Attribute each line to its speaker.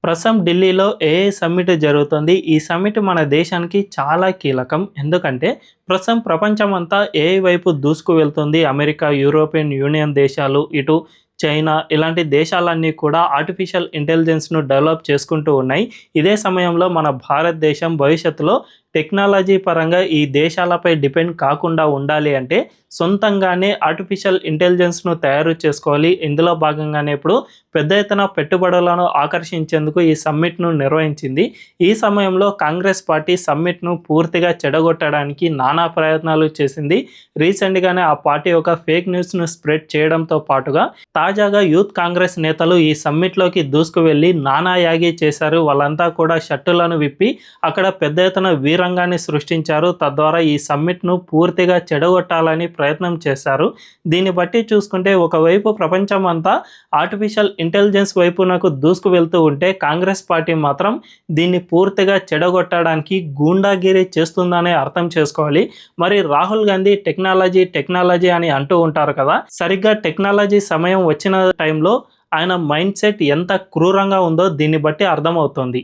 Speaker 1: ప్రస్తుతం ఢిల్లీలో AI summit జరుగుతుంది. ఈ సమ్మిట్ మన దేశానికి చాలా కీలకం. ఎందుకంటే ప్రస్తుతం ప్రపంచమంతా ఏఐ వైపు దూసుకు వెళ్తుంది. అమెరికా, యూరోపియన్ యూనియన్ దేశాలు, ఇటు చైనా ఇలాంటి దేశాలన్నీ కూడా ఆర్టిఫిషియల్ ఇంటెలిజెన్స్‌ను డెవలప్ చేసుకుంటూ ఉన్నాయి. ఇదే సమయంలో మన భారతదేశం భవిష్యత్తులో టెక్నాలజీ పరంగా ఈ దేశాలపై డిపెండ్ కాకుండా ఉండాలి అంటే సొంతంగానే ఆర్టిఫిషియల్ ఇంటెలిజెన్స్‌ను తయారు చేసుకోవాలి. ఇందులో భాగంగానే ఇప్పుడు పెద్ద ఎత్తున పెట్టుబడులను ఆకర్షించేందుకు ఈ సమ్మిట్‌ను నిర్వహించింది. ఈ సమయంలో కాంగ్రెస్ పార్టీ సమ్మిట్‌ను పూర్తిగా చెడగొట్టడానికి నానా ప్రయత్నాలు చేసింది. రీసెంట్‌గానే ఆ పార్టీ ఒక ఫేక్ న్యూస్‌ను స్ప్రెడ్ చేయడంతో పాటుగా తాజాగా యూత్ కాంగ్రెస్ నేతలు ఈ సమ్మిట్‌లోకి దూసుకు వెళ్లి నానా యాగి చేశారు. వాళ్ళంతా కూడా షర్టులను విప్పి అక్కడ పెద్ద ఎత్తున వీరంగాన్ని సృష్టించారు. తద్వారా ఈ సమ్మిట్‌ను పూర్తిగా చెడగొట్టాలని ప్రయత్నం చేశారు. దీన్ని బట్టి చూసుకుంటే ఒకవైపు ప్రపంచం అంతా ఆర్టిఫిషియల్ ఇంటెలిజెన్స్ వైపునకు దూసుకు వెళ్తూ ఉంటే కాంగ్రెస్ పార్టీ మాత్రం దీన్ని పూర్తిగా చెడగొట్టడానికి గూండాగిరి చేస్తుందనే అర్థం చేసుకోవాలి. మరి రాహుల్ గాంధీ టెక్నాలజీ అని అంటూ ఉంటారు కదా, సరిగ్గా టెక్నాలజీ సమయం వచ్చిన టైంలో ఆయన మైండ్ సెట్ ఎంత క్రూరంగా ఉందో దీన్ని బట్టి అర్థమవుతుంది.